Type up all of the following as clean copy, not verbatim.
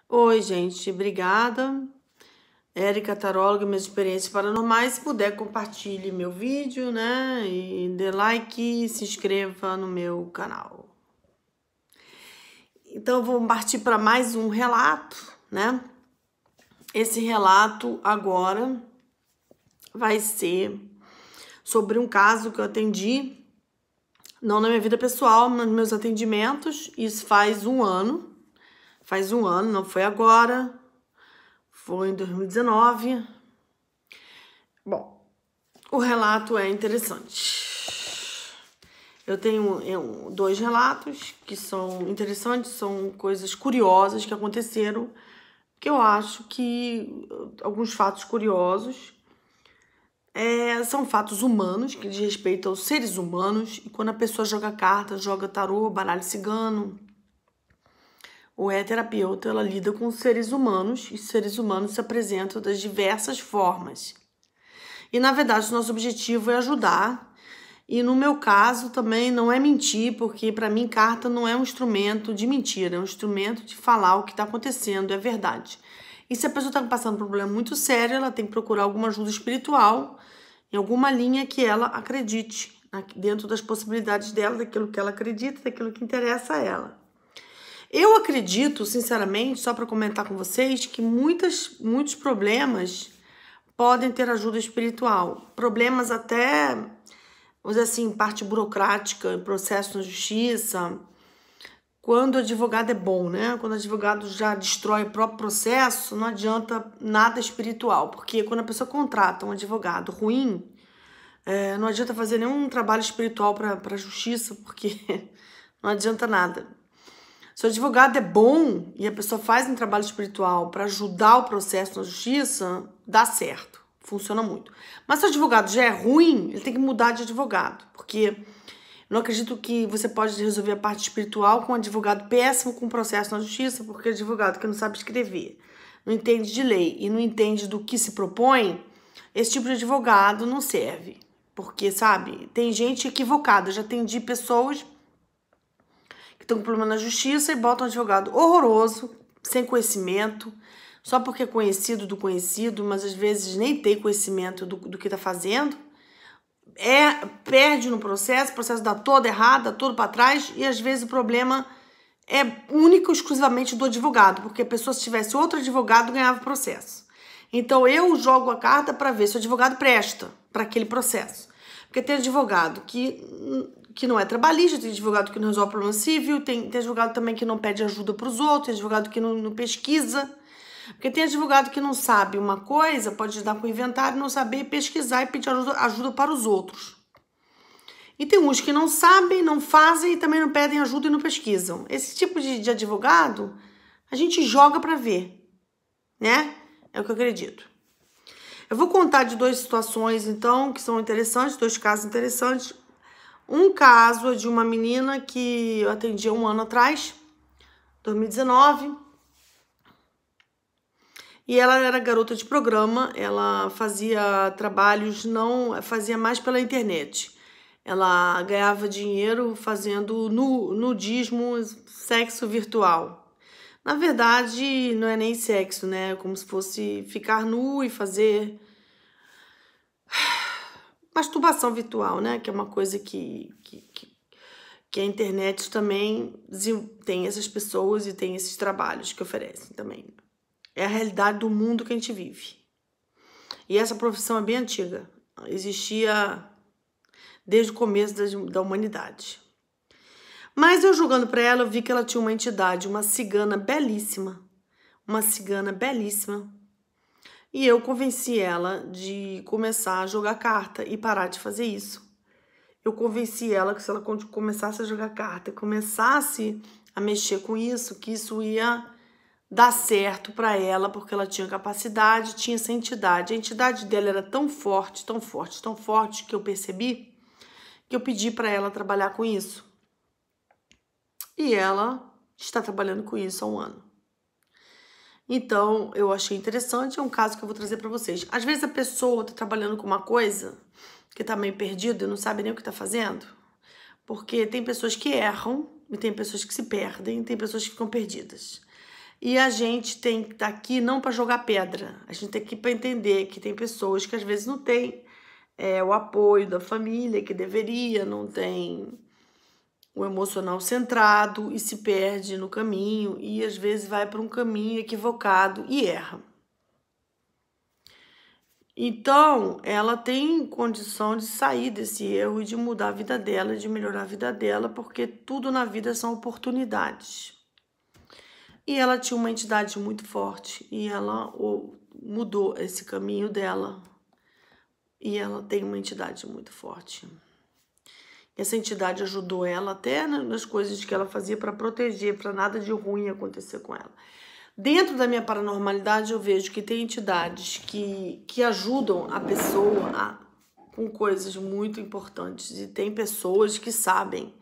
Oi, gente, obrigada. Érica Taróloga, minhas experiências paranormais. Se puder, compartilhe meu vídeo, né? E dê like e se inscreva no meu canal. Então, vou partir para mais um relato, né? Esse relato agora vai ser sobre um caso que eu atendi, não na minha vida pessoal, mas nos meus atendimentos. Isso faz um ano. Faz um ano, não foi agora. Foi em 2019. Bom, o relato é interessante. Eu tenho dois relatos que são interessantes, são coisas curiosas que aconteceram, que eu acho que alguns fatos curiosos são fatos humanos, que diz respeito aos seres humanos, e quando a pessoa joga carta, joga tarô, baralho cigano, ou é terapeuta, ela lida com seres humanos, e seres humanos se apresentam das diversas formas. E, na verdade, o nosso objetivo é ajudar. E no meu caso também não é mentir, porque para mim carta não é um instrumento de mentira, é um instrumento de falar o que está acontecendo, é verdade. E se a pessoa está passando por um problema muito sério, ela tem que procurar alguma ajuda espiritual, em alguma linha que ela acredite, dentro das possibilidades dela, daquilo que ela acredita, daquilo que interessa a ela. Eu acredito, sinceramente, só para comentar com vocês, que muitos problemas podem ter ajuda espiritual. Problemas até, vamos dizer assim, parte burocrática, processo na justiça. Quando o advogado é bom, né? Quando o advogado já destrói o próprio processo, não adianta nada espiritual. Porque quando a pessoa contrata um advogado ruim, não adianta fazer nenhum trabalho espiritual para a justiça, porque não adianta nada. Se o advogado é bom e a pessoa faz um trabalho espiritual para ajudar o processo na justiça, dá certo, funciona muito. Mas se o advogado já é ruim, ele tem que mudar de advogado, porque eu não acredito que você pode resolver a parte espiritual com um advogado péssimo com processo na justiça, porque advogado que não sabe escrever, não entende de lei e não entende do que se propõe, esse tipo de advogado não serve. Porque, sabe, tem gente equivocada. Já atendi pessoas que estão com problema na justiça e botam um advogado horroroso, sem conhecimento, só porque é conhecido do conhecido, mas às vezes nem tem conhecimento do que está fazendo. Perde no processo, o processo dá todo errado, dá todo para trás, e às vezes o problema é único exclusivamente do advogado, porque a pessoa, se tivesse outro advogado, ganhava o processo. Então eu jogo a carta para ver se o advogado presta para aquele processo. Porque tem advogado que não é trabalhista, tem advogado que não resolve problema civil, tem advogado também que não pede ajuda para os outros, tem advogado que não pesquisa. Porque tem advogado que não sabe uma coisa, pode dar com o inventário, não saber pesquisar e pedir ajuda para os outros. E tem uns que não sabem, não fazem e também não pedem ajuda e não pesquisam. Esse tipo de advogado, a gente joga para ver, né? É o que eu acredito. Eu vou contar de duas situações, então, que são interessantes, dois casos interessantes. Um caso é de uma menina que eu atendi há um ano atrás, 2019. E ela era garota de programa, ela fazia trabalhos, não fazia mais pela internet. Ela ganhava dinheiro fazendo nudismo, sexo virtual. Na verdade, não é nem sexo, né? É como se fosse ficar nu e fazer masturbação virtual, né? Que é uma coisa que a internet também tem essas pessoas e tem esses trabalhos que oferecem também. É a realidade do mundo que a gente vive. E essa profissão é bem antiga. Existia desde o começo da humanidade. Mas eu jogando para ela, eu vi que ela tinha uma entidade, uma cigana belíssima. Uma cigana belíssima. E eu convenci ela de começar a jogar carta e parar de fazer isso. Eu convenci ela que se ela começasse a jogar carta, começasse a mexer com isso, que isso ia dar certo para ela, porque ela tinha capacidade, tinha essa entidade. A entidade dela era tão forte, tão forte, tão forte, que eu percebi, que eu pedi para ela trabalhar com isso. E ela está trabalhando com isso há um ano. Então, eu achei interessante, é um caso que eu vou trazer para vocês. Às vezes a pessoa está trabalhando com uma coisa que está meio perdida e não sabe nem o que está fazendo, porque tem pessoas que erram, e tem pessoas que se perdem, e tem pessoas que ficam perdidas. E a gente tem que estar aqui não para jogar pedra, a gente tem que ir para entender que tem pessoas que às vezes não têm o apoio da família que deveria, não tem o emocional centrado e se perde no caminho e às vezes vai para um caminho equivocado e erra. Então, ela tem condição de sair desse erro e de mudar a vida dela, de melhorar a vida dela, porque tudo na vida são oportunidades. E ela tinha uma entidade muito forte e ela mudou esse caminho dela. E ela tem uma entidade muito forte. Essa entidade ajudou ela até nas coisas que ela fazia para proteger, para nada de ruim acontecer com ela. Dentro da minha paranormalidade, eu vejo que tem entidades que ajudam a pessoa com coisas muito importantes. E tem pessoas que sabem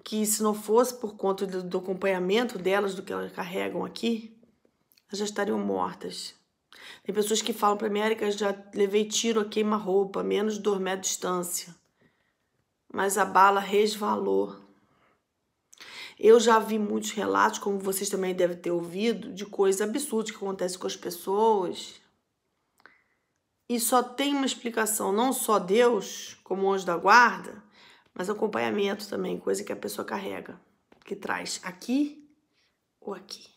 que se não fosse por conta do acompanhamento delas, do que elas carregam aqui, elas já estariam mortas. Tem pessoas que falam para mim, Érica, já levei tiro a queima-roupa, menos de 2 metros de distância. Mas a bala resvalou. Eu já vi muitos relatos, como vocês também devem ter ouvido, de coisas absurdas que acontecem com as pessoas. E só tem uma explicação, não só Deus, como anjo da guarda, mas acompanhamento também, coisa que a pessoa carrega, que traz aqui ou aqui.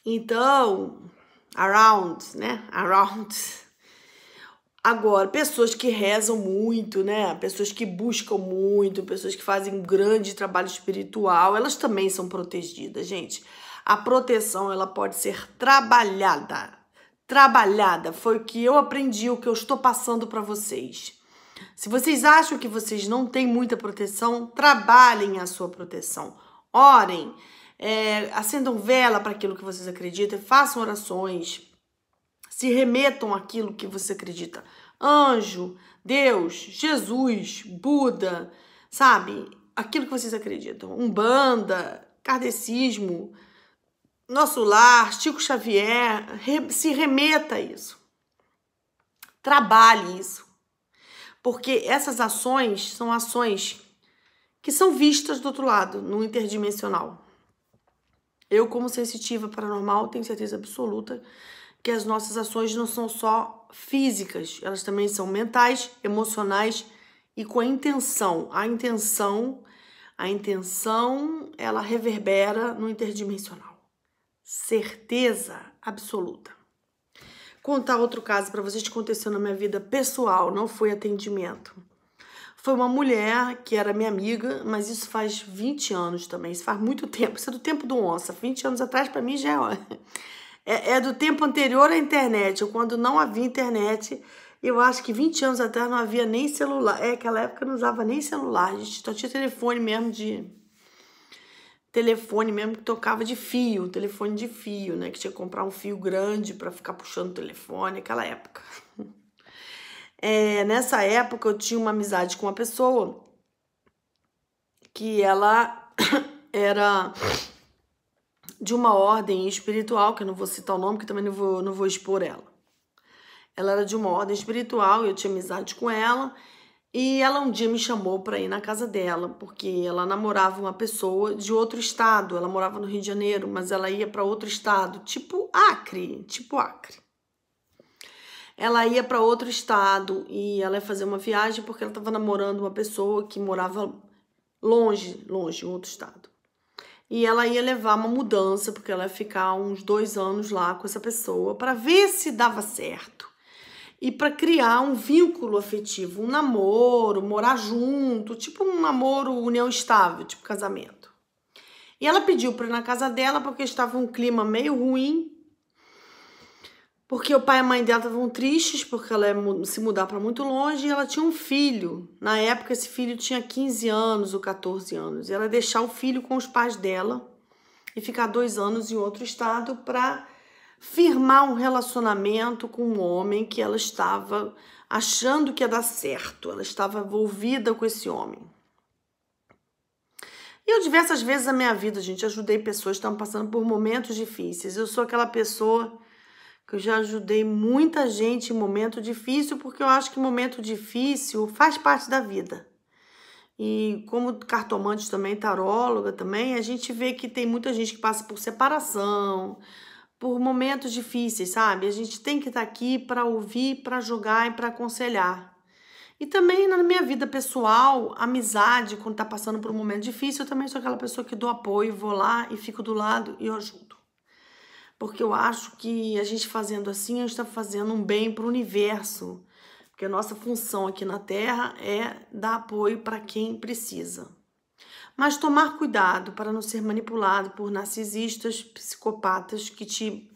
Então, né? Agora, pessoas que rezam muito, né? Pessoas que buscam muito, pessoas que fazem um grande trabalho espiritual, elas também são protegidas, gente. A proteção, ela pode ser trabalhada. Foi o que eu aprendi, o que eu estou passando para vocês. Se vocês acham que vocês não têm muita proteção, trabalhem a sua proteção. Orem, acendam vela para aquilo que vocês acreditam, façam orações. Se remetam àquilo que você acredita. Anjo, Deus, Jesus, Buda, sabe? Aquilo que vocês acreditam. Umbanda, kardecismo, Nosso Lar, Chico Xavier. Se remeta a isso. Trabalhe isso. Porque essas ações são ações que são vistas do outro lado, no interdimensional. Eu, como sensitiva paranormal, tenho certeza absoluta que as nossas ações não são só físicas, elas também são mentais, emocionais e com a intenção. A intenção, ela reverbera no interdimensional. Certeza absoluta. Contar outro caso para vocês que aconteceu na minha vida pessoal, não foi atendimento. Foi uma mulher que era minha amiga, mas isso faz 20 anos também, isso faz muito tempo, isso é do tempo do onça, 20 anos atrás para mim já é do tempo anterior à internet, quando não havia internet. Eu acho que 20 anos atrás não havia nem celular, aquela época não usava nem celular, a gente só tinha telefone mesmo que tocava de fio, telefone de fio, né? Que tinha que comprar um fio grande para ficar puxando o telefone, aquela época. Nessa época eu tinha uma amizade com uma pessoa que ela era de uma ordem espiritual, que eu não vou citar o nome, que também não vou expor ela. Ela era de uma ordem espiritual, eu tinha amizade com ela. E ela um dia me chamou para ir na casa dela, porque ela namorava uma pessoa de outro estado. Ela morava no Rio de Janeiro, mas ela ia para outro estado, tipo Acre. Ela ia para outro estado e ela ia fazer uma viagem porque ela estava namorando uma pessoa que morava longe, em outro estado. E ela ia levar uma mudança, porque ela ia ficar uns 2 anos lá com essa pessoa para ver se dava certo. E para criar um vínculo afetivo, um namoro, morar junto, tipo um namoro, união estável, tipo casamento. E ela pediu para ir na casa dela porque estava um clima meio ruim, porque o pai e a mãe dela estavam tristes porque ela ia se mudar para muito longe e ela tinha um filho. Na época esse filho tinha 15 anos ou 14 anos. E ela ia deixar o filho com os pais dela e ficar 2 anos em outro estado para firmar um relacionamento com um homem que ela estava achando que ia dar certo. Ela estava envolvida com esse homem. E eu diversas vezes na minha vida, gente, ajudei pessoas que estavam passando por momentos difíceis. Eu sou aquela pessoa que eu já ajudei muita gente em momento difícil, porque eu acho que momento difícil faz parte da vida. E como cartomante também, taróloga também, a gente vê que tem muita gente que passa por separação, por momentos difíceis, sabe? A gente tem que estar aqui para ouvir, para jogar e para aconselhar. E também na minha vida pessoal, amizade, quando tá passando por um momento difícil, eu também sou aquela pessoa que dou apoio, vou lá e fico do lado e eu ajudo. Porque eu acho que a gente fazendo assim, a gente está fazendo um bem para o universo. Porque a nossa função aqui na Terra é dar apoio para quem precisa. Mas tomar cuidado para não ser manipulado por narcisistas, psicopatas que te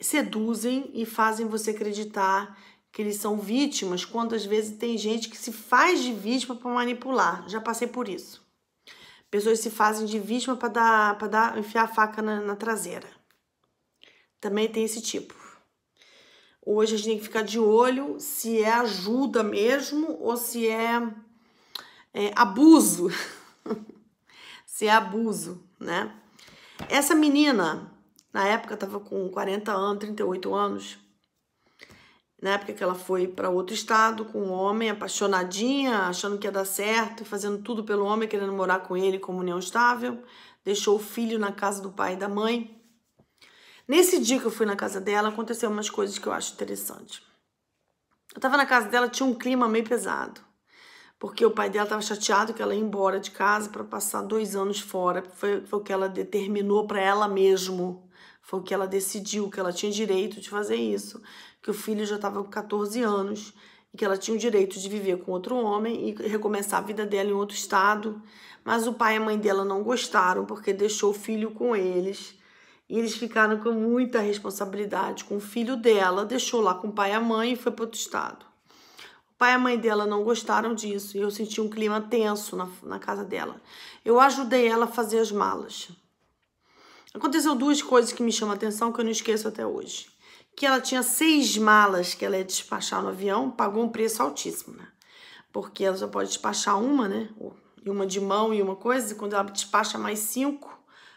seduzem e fazem você acreditar que eles são vítimas, quando às vezes tem gente que se faz de vítima para manipular. Já passei por isso. Pessoas se fazem de vítima para enfiar a faca na traseira. Também tem esse tipo. Hoje a gente tem que ficar de olho se é ajuda mesmo ou se é abuso. Se é abuso, né? Essa menina, na época, estava com 40 anos, 38 anos. Na época que ela foi para outro estado com um homem, apaixonadinha, achando que ia dar certo, fazendo tudo pelo homem, querendo morar com ele como união estável. Deixou o filho na casa do pai e da mãe. Nesse dia que eu fui na casa dela, aconteceu umas coisas que eu acho interessante. Eu tava na casa dela, tinha um clima meio pesado. Porque o pai dela tava chateado que ela ia embora de casa para passar 2 anos fora. Foi o que ela determinou para ela mesmo. Foi o que ela decidiu, que ela tinha direito de fazer isso. Que o filho já estava com 14 anos e que ela tinha o direito de viver com outro homem e recomeçar a vida dela em outro estado. Mas o pai e a mãe dela não gostaram porque deixou o filho com eles. E eles ficaram com muita responsabilidade com o filho dela, deixou lá com o pai e a mãe e foi para outro estado. O pai e a mãe dela não gostaram disso e eu senti um clima tenso na casa dela. Eu ajudei ela a fazer as malas. Aconteceu 2 coisas que me chamam a atenção que eu não esqueço até hoje. Que ela tinha 6 malas que ela ia despachar no avião, pagou um preço altíssimo, né? Porque ela só pode despachar uma, né? E uma de mão e uma coisa, e quando ela despacha mais 5...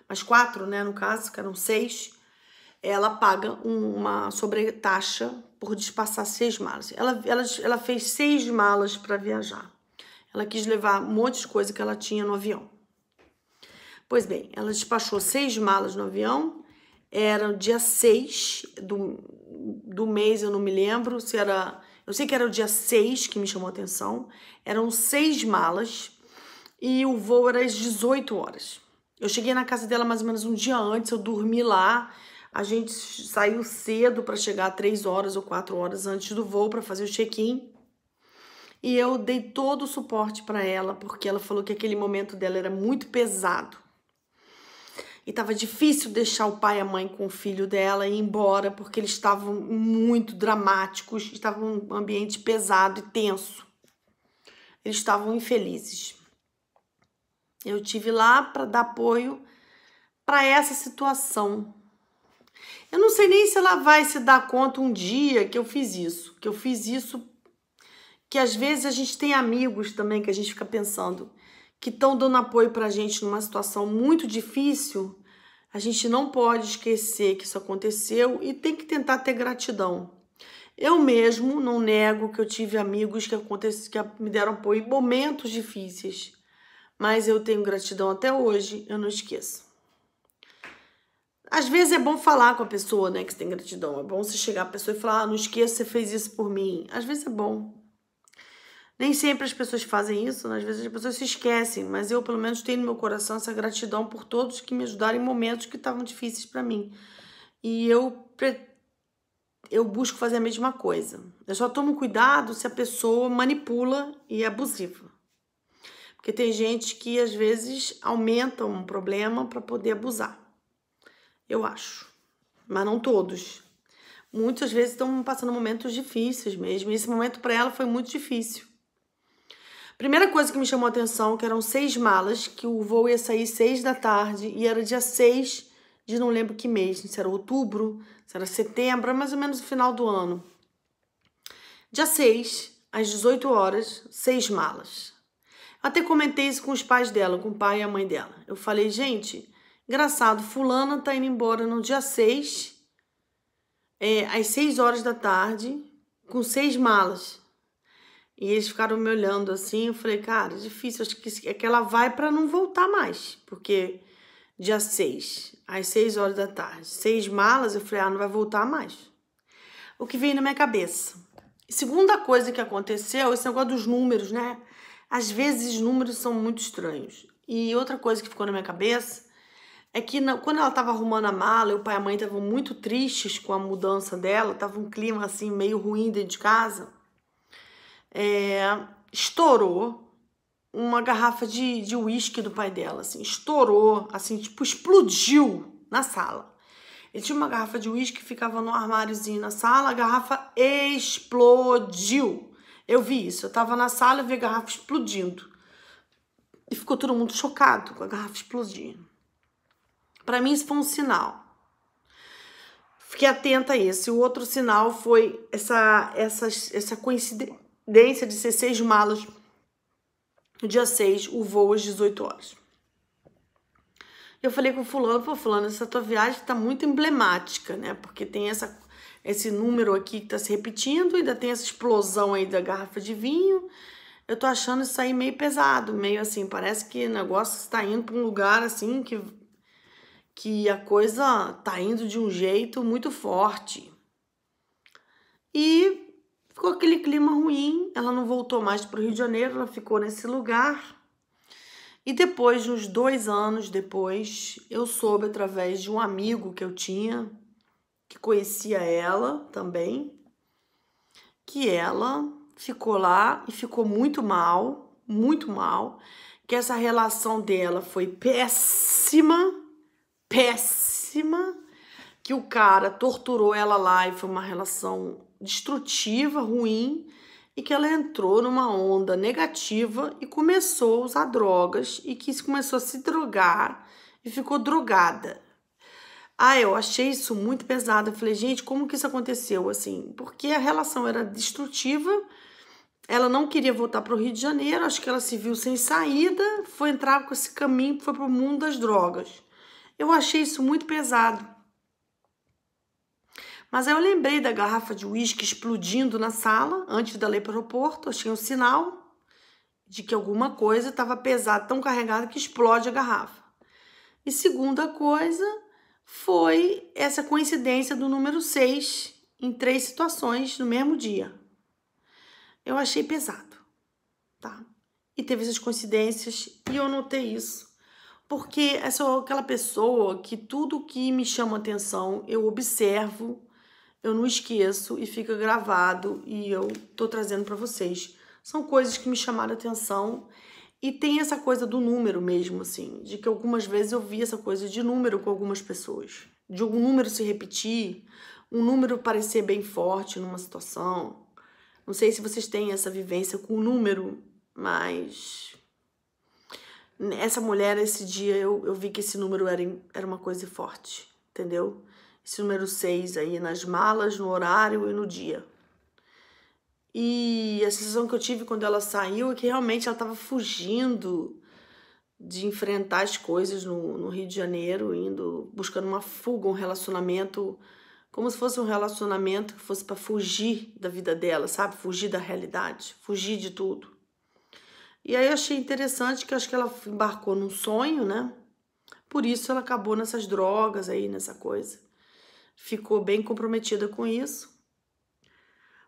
mais 4, né, no caso, que eram 6, ela paga uma sobretaxa por despachar 6 malas. Ela fez 6 malas para viajar. Ela quis levar um monte de coisa que ela tinha no avião. Pois bem, ela despachou 6 malas no avião. Era o dia 6 do mês, eu não me lembro se era... Eu sei que era o dia 6 que me chamou a atenção. Eram 6 malas e o voo era às 18 horas. Eu cheguei na casa dela mais ou menos um dia antes, eu dormi lá. A gente saiu cedo para chegar 3 horas ou 4 horas antes do voo para fazer o check-in. E eu dei todo o suporte para ela, porque ela falou que aquele momento dela era muito pesado. E estava difícil deixar o pai e a mãe com o filho dela e ir embora, porque eles estavam muito dramáticos, estavam um ambiente pesado e tenso. Eles estavam infelizes. Eu tive lá para dar apoio para essa situação. Eu não sei nem se ela vai se dar conta um dia que eu fiz isso. Que às vezes a gente tem amigos também que a gente fica pensando que estão dando apoio para a gente numa situação muito difícil. A gente não pode esquecer que isso aconteceu e tem que tentar ter gratidão. Eu mesmo não nego que eu tive amigos que me deram apoio em momentos difíceis. Mas eu tenho gratidão até hoje, eu não esqueço. Às vezes é bom falar com a pessoa, né, que você tem gratidão. É bom você chegar à pessoa e falar, não esqueça, você fez isso por mim. Às vezes é bom. Nem sempre as pessoas fazem isso, né? Às vezes as pessoas se esquecem, mas eu pelo menos tenho no meu coração essa gratidão por todos que me ajudaram em momentos que estavam difíceis para mim. E eu busco fazer a mesma coisa. Eu só tomo cuidado se a pessoa manipula e é abusiva. Porque tem gente que, às vezes, aumenta um problema para poder abusar. Eu acho. Mas não todos. Muitas vezes estão passando momentos difíceis mesmo. E esse momento para ela foi muito difícil. Primeira coisa que me chamou a atenção, que eram 6 malas, que o voo ia sair 6 da tarde. E era dia 6 de não lembro que mês. Se era outubro, se era setembro, mais ou menos no final do ano. Dia 6, às 18 horas, 6 malas. Até comentei isso com os pais dela, com o pai e a mãe dela. Eu falei, gente, engraçado, fulana tá indo embora no dia 6, às 6 horas da tarde, com 6 malas. E eles ficaram me olhando assim, eu falei, cara, é difícil, acho que é que ela vai para não voltar mais, porque dia 6, às 6 horas da tarde, 6 malas, eu falei, não vai voltar mais. O que veio na minha cabeça. Segunda coisa que aconteceu, esse negócio dos números, né? Às vezes os números são muito estranhos. E outra coisa que ficou na minha cabeça é que quando ela tava arrumando a mala, o pai e a mãe estavam muito tristes com a mudança dela, tava um clima assim meio ruim dentro de casa. Estourou uma garrafa de uísque do pai dela, assim, estourou, assim, tipo, explodiu na sala. Ele tinha uma garrafa de uísque que ficava no armáriozinho na sala, a garrafa explodiu. Eu vi isso, eu tava na sala e vi a garrafa explodindo. E ficou todo mundo chocado com a garrafa explodindo. Pra mim isso foi um sinal. Fiquei atenta a isso. E o outro sinal foi essa coincidência de ser 6 malas no dia 6, o voo às 18 horas. Eu falei com o fulano, pô, fulano, essa tua viagem tá muito emblemática, né? Porque tem esse número aqui que tá se repetindo, ainda tem essa explosão aí da garrafa de vinho. Eu tô achando isso aí meio pesado, meio assim, parece que o negócio está indo para um lugar assim que a coisa tá indo de um jeito muito forte. E ficou aquele clima ruim, ela não voltou mais para o Rio de Janeiro, ela ficou nesse lugar. E depois de uns 2 anos depois, eu soube através de um amigo que eu tinha, que conhecia ela também, que ela ficou lá e ficou muito mal, que essa relação dela foi péssima, que o cara torturou ela lá e foi uma relação destrutiva, ruim, e que ela entrou numa onda negativa e começou a usar drogas e que começou a se drogar e ficou drogada. Eu achei isso muito pesado. Eu falei, gente, como que isso aconteceu assim? Porque a relação era destrutiva, ela não queria voltar para o Rio de Janeiro, acho que ela se viu sem saída, foi entrar com esse caminho, foi para o mundo das drogas. Eu achei isso muito pesado. Mas aí eu lembrei da garrafa de uísque explodindo na sala, antes dela ir para o aeroporto. Achei um sinal de que alguma coisa estava pesada, tão carregada que explode a garrafa. E segunda coisa foi essa coincidência do número 6 em 3 situações no mesmo dia. Eu achei pesado, tá? E teve essas coincidências e eu notei isso. Porque eu sou aquela pessoa que tudo que me chama atenção, eu observo, eu não esqueço e fica gravado e eu tô trazendo para vocês. São coisas que me chamaram atenção e tem essa coisa do número mesmo, assim, de que algumas vezes eu vi essa coisa de número com algumas pessoas, de um número se repetir, um número parecer bem forte numa situação. Não sei se vocês têm essa vivência com o número, mas essa mulher, esse dia, eu vi que esse número era uma coisa forte, entendeu? Esse número 6 aí nas malas, no horário e no dia. E a sensação que eu tive quando ela saiu é que realmente ela estava fugindo de enfrentar as coisas no Rio de Janeiro, buscando uma fuga, um relacionamento, como se fosse um relacionamento que fosse para fugir da vida dela, sabe? Fugir da realidade, fugir de tudo. E aí eu achei interessante que eu acho que ela embarcou num sonho, né? Por isso ela acabou nessas drogas aí, nessa coisa. Ficou bem comprometida com isso.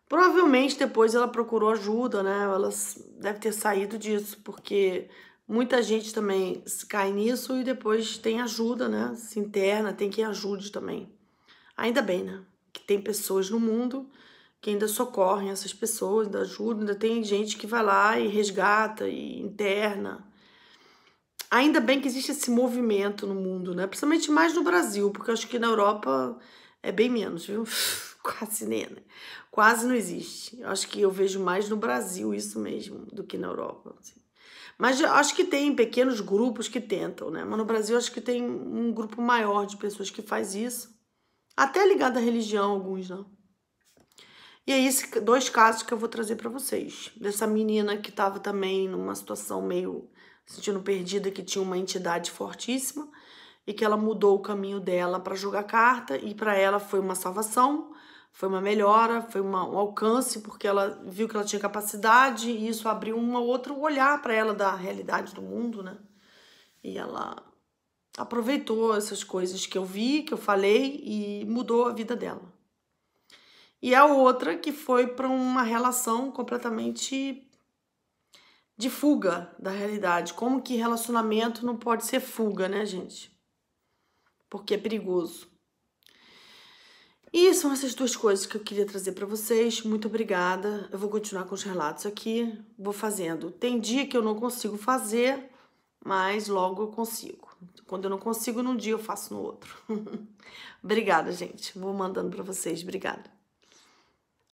Provavelmente depois ela procurou ajuda, né? Ela deve ter saído disso, porque muita gente também cai nisso e depois tem ajuda, né? Se interna, tem quem ajude também. Ainda bem, né? Que tem pessoas no mundo que ainda socorrem essas pessoas, ainda ajudam, ainda tem gente que vai lá e resgata e interna. Ainda bem que existe esse movimento no mundo, né? Principalmente mais no Brasil, porque eu acho que na Europa é bem menos, viu? Quase nem, né? Quase não existe. Eu acho que eu vejo mais no Brasil isso mesmo do que na Europa. Assim. Mas eu acho que tem pequenos grupos que tentam, né? Mas no Brasil eu acho que tem um grupo maior de pessoas que faz isso. Até ligado à religião, alguns, né? E é esses 2 casos que eu vou trazer para vocês. Dessa menina que estava também numa situação meio sentindo perdida, que tinha uma entidade fortíssima e que ela mudou o caminho dela para jogar carta e para ela foi uma salvação. foi uma melhora, foi um alcance, porque ela viu que ela tinha capacidade e isso abriu um outro olhar para ela da realidade do mundo, né? E ela aproveitou essas coisas que eu vi, que eu falei e mudou a vida dela. E a outra que foi para uma relação completamente de fuga da realidade. Como que relacionamento não pode ser fuga, né, gente? Porque é perigoso. E são essas duas coisas que eu queria trazer para vocês. Muito obrigada. Eu vou continuar com os relatos aqui. Vou fazendo. Tem dia que eu não consigo fazer, mas logo eu consigo. Quando eu não consigo num dia, eu faço no outro. Obrigada, gente. Vou mandando para vocês. Obrigada.